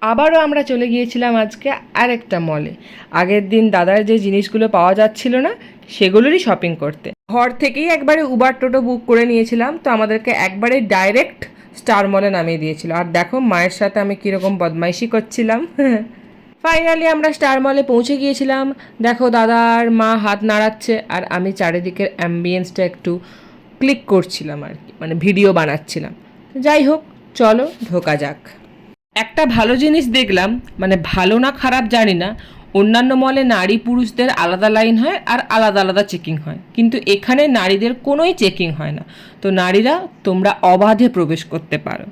আবারও আমরা চলে গিয়েছিলাম আজকে আরেকটা মলে। আগের দিন দাদার যে জিনিসগুলো পাওয়া যাচ্ছিল না সেগুলোরই শপিং করতে ঘর থেকেই একবারে উবার টোটো বুক করে নিয়েছিলাম। তো আমাদেরকে একবারে ডাইরেক্ট স্টার মলে নামিয়ে দিয়েছিল। আর দেখো মায়ের সাথে আমি কীরকম বদমাইশি করছিলাম। ফাইনালি আমরা স্টার মলে পৌঁছে গিয়েছিলাম। দেখো দাদা আর মা হাত নাড়াচ্ছে আর আমি চারিদিকের অ্যাম্বিয়েন্সটা একটু ক্লিক করছিলাম আর কি, মানে ভিডিও বানাচ্ছিলাম। যাই হোক, চলো ঢোকা যাক। একটা ভালো জিনিস দেখলাম, মানে ভালো না খারাপ জানি না, অন্যান্য মলে নারী পুরুষদের আলাদা লাইন হয় আর আলাদা আলাদা চেকিং হয়, কিন্তু এখানে নারীদের কোনোই চেকিং হয় না। তো নারীরা তোমরা অবাধে প্রবেশ করতে পারো।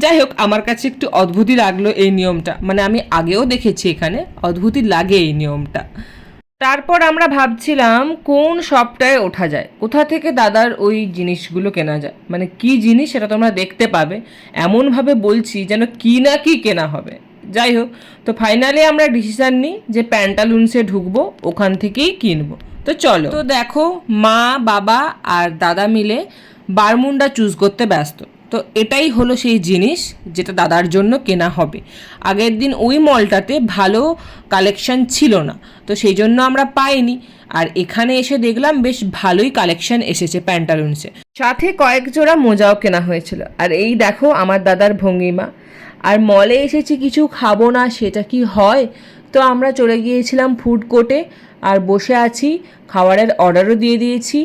যাই হোক, আমার কাছে একটু অদ্ভুতই লাগলো এই নিয়মটা, মানে আমি আগেও দেখেছি, এখানে অদ্ভুতই লাগে এই নিয়মটা। তারপর আমরা ভাবছিলাম কোন শপটায় ওঠা যায়, কোথা থেকে দাদার ওই জিনিসগুলো কেনা যায়, মানে কি জিনিস সেটা তোমরা দেখতে পাবে। এমনভাবে বলছি যেন কি না কি কেনা হবে। যাই হোক, তো ফাইনালি আমরা ডিসিশান নিই যে প্যান্টালুন্সে ঢুকবো, ওখান থেকেই কিনবো। তো চলো, তো দেখো মা বাবা আর দাদা মিলে বারমুন্ডা চুজ করতে ব্যস্ত। তো এটাই হলো সেই জিনিস যেটা দাদার জন্য কেনা হবে। আগের দিন ওই মলটাতে ভালো কালেকশন ছিল না, তো সেই জন্য আমরা পাইনি। আর এখানে এসে দেখলাম বেশ ভালোই কালেকশন এসেছে প্যান্টালুন্সে, সাথে কয়েক জোড়া মোজাও কেনা হয়েছিল। আর এই দেখো আমার দাদার ভঙ্গিমা। আর মলে এসেছি কিছু খাবো না সেটা কি হয়, তো আমরা চলে গিয়েছিলাম ফুড কোর্টে আর বসে আছি, খাবারের অর্ডারও দিয়ে দিয়েছি।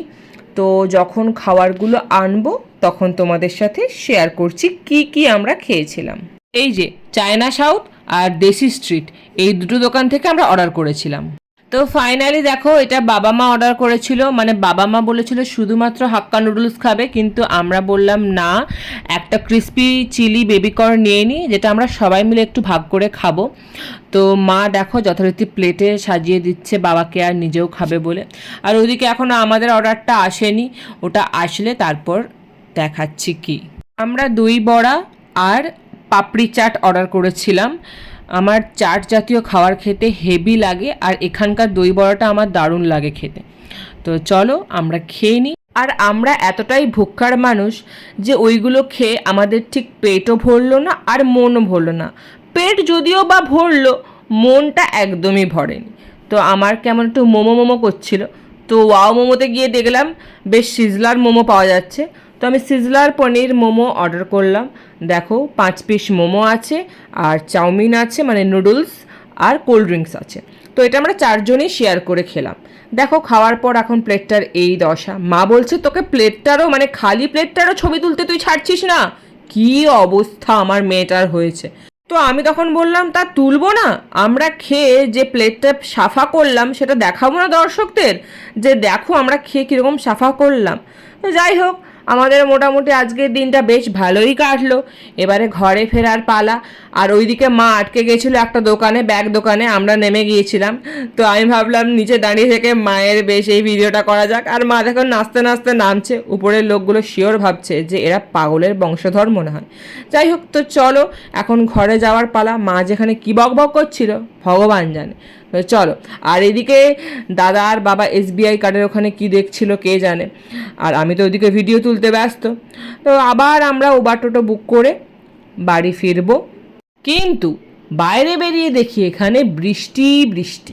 তো যখন খাবারগুলো আনবো তখন তোমাদের সাথে শেয়ার করছি কি কি আমরা খেয়েছিলাম। এই যে চায়না সাউথ আর দেশি স্ট্রিট, এই দুটো দোকান থেকে আমরা অর্ডার করেছিলাম। তো ফাইনালি দেখো, এটা বাবা মা অর্ডার করেছিল, মানে বাবা মা বলেছিল শুধুমাত্র হাক্কা নুডলস খাবে, কিন্তু আমরা বললাম না, একটা ক্রিস্পি চিলি বেবিকর্ন নিয়ে নিই, যেটা আমরা সবাই মিলে একটু ভাগ করে খাবো। তো মা দেখো যথারীতি প্লেটে সাজিয়ে দিচ্ছে বাবাকে আর নিজেও খাবে বলে। আর ওইদিকে এখনও আমাদের অর্ডারটা আসেনি, ওটা আসলে তারপর দেখাচ্ছি কি। আমরা দই বড়া আর পাপড়ি চাট অর্ডার করেছিলাম। আমার চাট জাতীয় খাবার খেতে হেভি লাগে, আর এখানকার দই বড়াটা আমার দারুণ লাগে খেতে। তো চলো আমরা খেয়ে নিই। আর আমরা এতটাই ভুক্কার মানুষ যে ওইগুলো খেয়ে আমাদের ঠিক পেটও ভরলো না আর মনও ভরলো না। পেট যদিও বা ভরলো, মনটা একদমই ভরেনি। তো আমার কেমন একটু মোমো মোমো করছিল। তো ওয়াও মোমোতে গিয়ে দেখলাম বেশ সিজলার মোমো পাওয়া যাচ্ছে। তো আমি সিজলার পনির মোমো অর্ডার করলাম। দেখো 5 পিস মোমো আছে আর চাউমিন আছে, মানে নুডলস, আর কোল্ড ড্রিঙ্কস আছে। তো এটা আমরা 4 জনই শেয়ার করে খেলাম। দেখো খাওয়ার পর এখন প্লেটটার এই দশা। মা বলছে তোকে প্লেটটারও, মানে খালি প্লেটটারও ছবি তুলতে তুই ছাড়ছিস না। কি অবস্থা আমার মেয়েটার হয়েছে। তো আমি তখন বললাম তা তুলবো না, আমরা খেয়ে যে প্লেটটা সাফা করলাম সেটা দেখাবো না দর্শকদের, যে দেখো আমরা খেয়ে কীরকম সাফা করলাম। তো যাই হোক, আমাদের মোটামুটি আজকের দিনটা বেশ ভালোই কাটলো। এবারে ঘরে ফেরার পালা। আর ওইদিকে মা আটকে গেছিলো একটা দোকানে, ব্যাগ দোকানে, আমরা নেমে গিয়েছিলাম। তো আমি ভাবলাম নিচে দাঁড়িয়ে থেকে মায়ের বেশ এই ভিডিওটা করা যাক। আর মা দেখো নাচতে নাচতে নামছে। উপরের লোকগুলো শিওর ভাবছে যে এরা পাগলের বংশধর মনে হয়। যাই হোক, তো চলো এখন ঘরে যাওয়ার পালা। মা যেখানে কী বক বক করছিল ভগবান জানে। চলো। আর এদিকে দাদা আর বাবা SBI কার্ডের ওখানে কি দেখছিল কে জানে। আর আমি তো ওইদিকে ভিডিও তুলতে ব্যস্ত। তো আবার আমরা উবার টোটো বুক করে বাড়ি ফিরবো। কিন্তু বাইরে বেরিয়ে দেখি এখানে বৃষ্টি বৃষ্টি,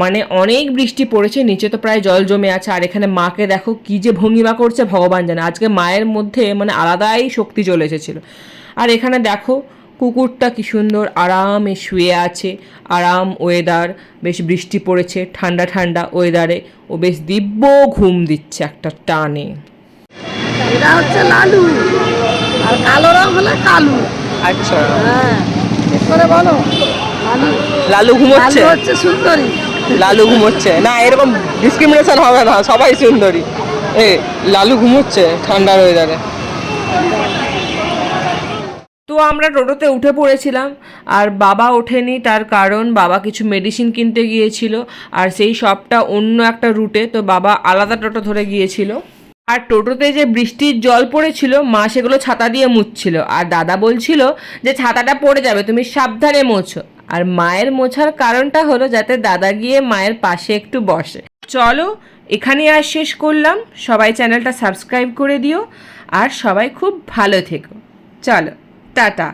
মানে অনেক বৃষ্টি পড়েছে, নিচে তো প্রায় জল জমে আছে। আর এখানে মাকে দেখো কি যে ভঙ্গিমা করছে ভগবান জানে। আজকে মায়ের মধ্যে মানে আলাদাই শক্তি চলে এসেছিলো। আর এখানে দেখো কুকুরটা কি সুন্দর আরামে শুয়ে আছে, আরাম ওয়েদার, বেশ বৃষ্টি পড়েছে, ঠান্ডা ঠান্ডা ওয়েদারে ও বেশ দিব্য ঘুম দিচ্ছে একটা টানে। এটা হচ্ছে লালু, আর কালো রং হলে কালু। আচ্ছা, হ্যাঁ, ঠিক করে বলো। লালু, লালু ঘুমোচ্ছে। লালু হচ্ছে সুন্দরী। লালু ঘুমোচ্ছে না, এরকম ডিসক্রিমিনেশন হবে না, সবাই সুন্দরী। লালু ঘুমোচ্ছে ঠান্ডার ওয়েদারে। তো আমরা টোটোতে উঠে পড়েছিলাম। আর বাবা ওঠেনি, তার কারণ বাবা কিছু মেডিসিন কিনতে গিয়েছিল, আর সেই শপটা অন্য একটা রুটে। তো বাবা আলাদা টোটো ধরে গিয়েছিল। আর টোটোতে যে বৃষ্টির জল পড়েছিল, মা সেগুলো ছাতা দিয়ে মুছছিল। আর দাদা বলছিল যে ছাতাটা পড়ে যাবে, তুমি সাবধানে মোছো। আর মায়ের মোছার কারণটা হলো যাতে দাদা গিয়ে মায়ের পাশে একটু বসে। চলো এখানেই আর শেষ করলাম। সবাই চ্যানেলটা সাবস্ক্রাইব করে দিও আর সবাই খুব ভালো থেকো। চলো টাটা।